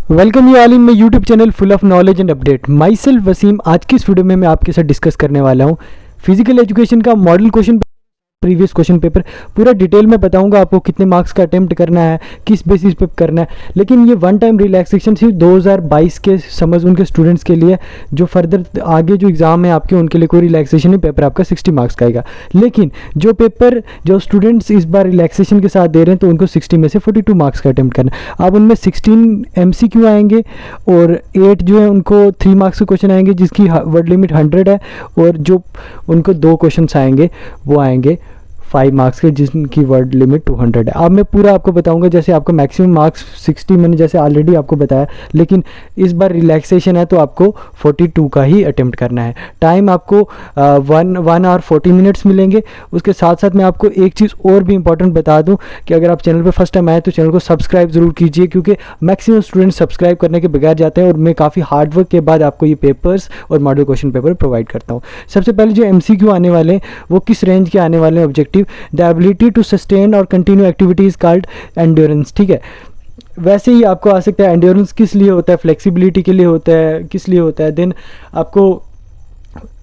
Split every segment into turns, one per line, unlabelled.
Welcome you all in my YouTube channel full of knowledge and update. Myself Wasim. आज की इस video में मैं आपके साथ डिस्कस करने वाला हूँ फिजिकल एजुकेशन का model question previous question paper. पूरा डिटेल में बताऊंगा आपको कितने मार्क्स का अटेम्प्ट करना है, किस बेसिस पे करना है। लेकिन ये वन टाइम रिलैक्सेशन सिर्फ 2022 के समझ उनके स्टूडेंट्स के लिए, जो फर्दर आगे जो एग्ज़ाम है आपके उनके लिए कोई रिलैक्सेशन नहीं। पेपर आपका 60 मार्क्स का आएगा। लेकिन जो स्टूडेंट्स इस बार रिलैक्सेशन के साथ दे रहे हैं तो उनको 60 में से 42 मार्क्स का अटेम्प्ट करना है। अब उनमें 16 MCQ आएंगे और 8 जो है उनको 3 मार्क्स के क्वेश्चन आएंगे जिसकी वर्ड लिमिट 100 है, और जो उनको 2 क्वेश्चन आएंगे वो आएंगे 5 मार्क्स के जिनकी वर्ड लिमिट 200 है। अब मैं पूरा आपको बताऊंगा। जैसे आपको मैक्सिमम मार्क्स 60 मैंने जैसे ऑलरेडी आपको बताया, लेकिन इस बार रिलैक्सेशन है तो आपको 42 का ही अटेम्प्ट करना है। टाइम आपको 1 आवर 40 मिनट्स मिलेंगे। उसके साथ साथ मैं आपको एक चीज़ और भी इंपॉर्टेंट बता दूं कि अगर आप चैनल पर फर्स्ट टाइम आए तो चैनल को सब्सक्राइब ज़रूर कीजिए, क्योंकि मैक्सिमम स्टूडेंट सब्सक्राइब करने के बगैर जाते हैं और मैं काफ़ी हार्डवर्क के बाद आपको ये पेपर्स और मॉडल क्वेश्चन पेपर प्रोवाइड करता हूँ। सबसे पहले जो MCQ आने वाले हैं वो किस रेंज के आने वाले हैं objective. The ability to sustain और continue activity is called endurance. ठीक है, वैसे ही आपको आ सकता है एंड्योरेंस किस लिए होता है, फ्लेक्सिबिलिटी के लिए होता है, किस लिए होता है। देन आपको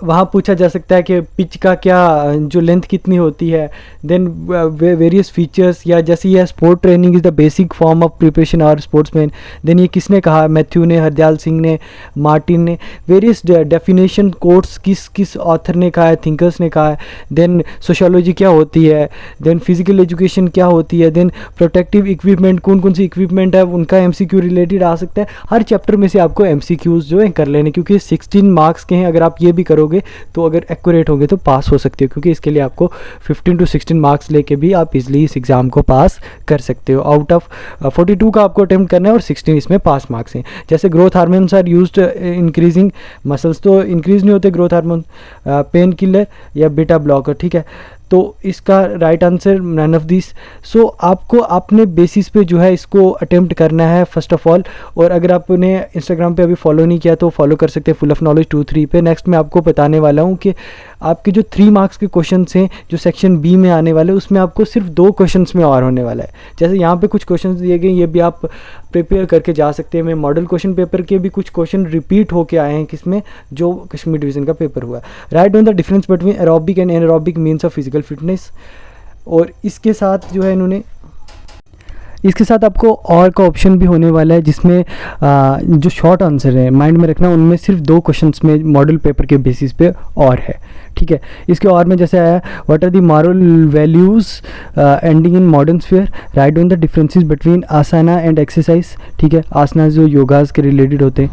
वहाँ पूछा जा सकता है कि पिच का क्या जो लेंथ कितनी होती है। देन वेरियस फीचर्स, या जैसे ये sport training is the basic form of preparation और स्पोर्ट्समैन। देन ये किसने कहा, मैथ्यू ने, हरदयाल सिंह ने, मार्टिन ने। वेरियस डेफिनेशन कोट्स किस ऑथर ने कहा है, थिंकर्स ने कहा है। देन सोशियोलॉजी क्या होती है, देन फिजिकल एजुकेशन क्या होती है, देन प्रोटेक्टिव इक्विपमेंट कौन कौन सी इक्विपमेंट है उनका MCQ रिलेटेड आ सकता है। हर चैप्टर में से आपको MCQs जो है कर लेने, क्योंकि 16 मार्क्स के हैं। अगर आप ये भी करोगे तो अगर एक्यूरेट होंगे तो पास हो सकते हो, क्योंकि इसके लिए आपको 15 to 16 मार्क्स लेके भी आप इजीली इस एग्जाम को पास कर सकते हो। आउट ऑफ 42 का आपको अटेम्प्ट करना है और 16 इसमें पास मार्क्स हैं। जैसे growth hormones are used increasing muscles, तो इंक्रीज नहीं होते ग्रोथ हार्मोन, पेन किलर या बीटा ब्लॉकर। ठीक है, तो इसका right answer none of this. So आपको अपने बेसिस पे जो है इसको अटेम्प्ट करना है फर्स्ट ऑफ ऑल। और अगर आपने इंस्टाग्राम पे अभी फॉलो नहीं किया तो फॉलो कर सकते हैं फुल ऑफ नॉलेज 23 पे। नेक्स्ट मैं आपको बताने वाला हूँ कि आपके जो 3 मार्क्स के क्वेश्चन हैं जो सेक्शन B में आने वाले, उसमें आपको सिर्फ 2 क्वेश्चन में और होने वाला है। जैसे यहाँ पे कुछ क्वेश्चन दिए गए, ये भी आप प्रिपेयर करके जा सकते हैं। मैं मॉडल क्वेश्चन पेपर के भी कुछ क्वेश्चन रिपीट होके आए हैं किसमें, जो कश्मीर डिवीज़न का पेपर हुआ। Right on the difference between aerobic and anaerobic means of physical fitness. और इसके साथ जो है इन्होंने इसके साथ आपको और का ऑप्शन भी होने वाला है, जिसमें जो शॉर्ट आंसर है माइंड में रखना, उनमें सिर्फ 2 क्वेश्चंस में मॉडल पेपर के बेसिस पे और है। ठीक है, इसके और में जैसे आया what are the moral values ending in modern sphere, right on the differences between asana and exercise. ठीक है, आसना जो योगास के रिलेटेड होते हैं।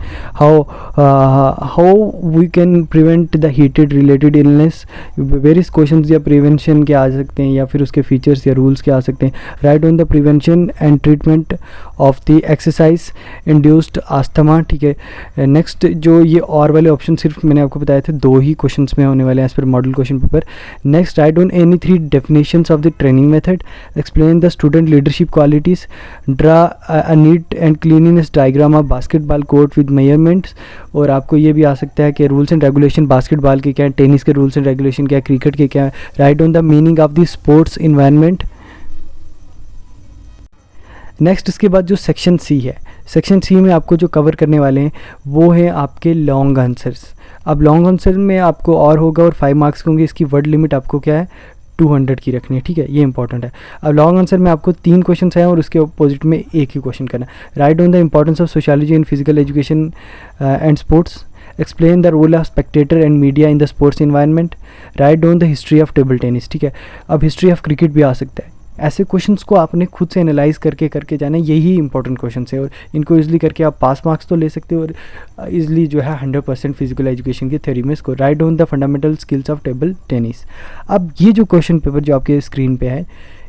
How we can prevent the heated related illness. Various questions या प्रिवेंशन के आ सकते हैं, या फिर उसके फीचर्स या रूल्स के आ सकते हैं। Right on the prevention and treatment of the exercise induced asthma. ठीक है, नेक्स्ट जो ये और वाले ऑप्शन सिर्फ मैंने आपको बताए थे 2 ही क्वेश्चंस में होने वाले हैं as per model question paper. Next, right on any 3 definitions of the training method, explain the student leadership qualities, draw a neat and cleanliness diagram of basketball court with measurements. और आपको ये भी आ सकता है कि रूल्स एंड रेगुलेशन बास्केटबॉल के क्या है, टेनिस के रूल्स एंड रेगुलेशन क्या है, क्रिकेट के क्या है। Right on the meaning of the sports environment. Next इसके बाद जो सेक्शन C है, सेक्शन C में आपको जो कवर करने वाले हैं वो है आपके लॉन्ग आंसर्स। अब लॉन्ग आंसर में आपको और होगा और 5 मार्क्स होंगे। इसकी वर्ड लिमिट आपको क्या है 200 की रखनी है। ठीक है, ये इंपॉर्टेंट है। अब लॉन्ग आंसर में आपको 3 क्वेश्चन हैं और उसके अपोजिट में एक ही क्वेश्चन करना है। Right on the importance of sociology in physical education and sports, explain the role of spectator and media in the sports environment. Right down the history of table tennis. ठीक है, अब history of cricket भी आ सकता है। ऐसे questions को आपने खुद से एनालाइज करके जाना, यही इंपॉर्टेंट क्वेश्चंस है। और इनको इजीली करके आप पास मार्क्स तो ले सकते हो और इजीली जो है 100% फिजिकल एजुकेशन की थ्योरी में score. Right down the fundamental skills of table tennis. अब ये जो क्वेश्चन पेपर जो आपके स्क्रीन पे है,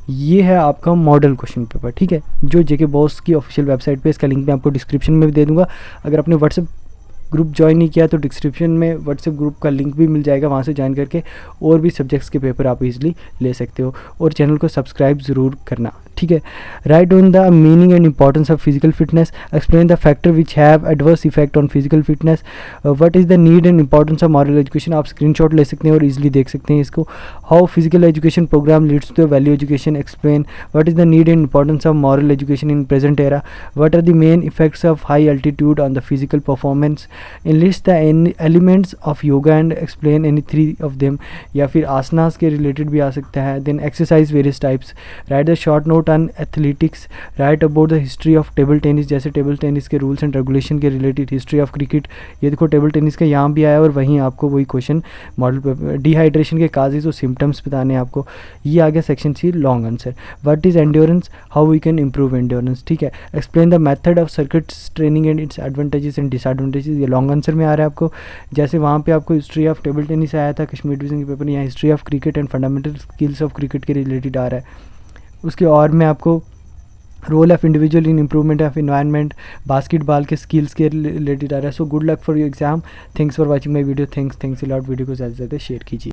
ये है आपका मॉडल क्वेश्चन पेपर। ठीक है, जो JK बॉस की ऑफिशियल वेबसाइट पे, इसका लिंक मैं आपको डिस्क्रिप्शन में भी दे दूँगा। अगर आपने व्हाट्सएप ग्रुप ज्वाइन नहीं किया तो डिस्क्रिप्शन में व्हाट्सएप ग्रुप का लिंक भी मिल जाएगा, वहाँ से ज्वाइन करके और भी सब्जेक्ट्स के पेपर आप इजीली ले सकते हो। और चैनल को सब्सक्राइब ज़रूर करना, ठीक है। Right on the meaning and importance of physical fitness, explain the factor which have adverse effect on physical fitness, what is the need and importance of moral education, आप स्क्रीनशॉट ले सकते हैं और इजीली देख सकते हैं इसको। How physical education program leads to value education, explain what is the need and importance of moral education in present era, what are the main effects of high altitude on the physical performance, enlist the elements of yoga and explain any 3 of them, या फिर आसनास के related भी आ सकता है। Then exercise various types, right the short note on athletics, right about the history of table tennis, जैसे table tennis के rules and regulation के रिलेटेड, हिस्ट्री ऑफ क्रिकेट, ये देखो टेबल टेनिस का यहाँ भी आया और वहीं आपको वही क्वेश्चन मॉडल पेपर। डिहाइड्रेशन के काजेज और सिम्टम्स बताने हैं आपको, ये आ गया section C long answer. What is endurance, how we can improve endurance, ठीक है। Explain the method of circuits training and its advantages and disadvantages, ये लॉन्ग आंसर में आ रहा है आपको। जैसे वहाँ पे आपको हिस्ट्री ऑफ टेबल टेनिस आया था कश्मीर डिवीजन के पेपर में, यहाँ history of cricket and fundamental skills of cricket के रिलेटेड आ रहा है। उसके और में आपको role of individual in improvement of environment, basketball के स्किल्स के रिलेटेड आ रहा है। So good luck for your exam, thanks for watching my video, thanks a lot. Video को ज़्यादा से ज़्यादा शेयर कीजिए।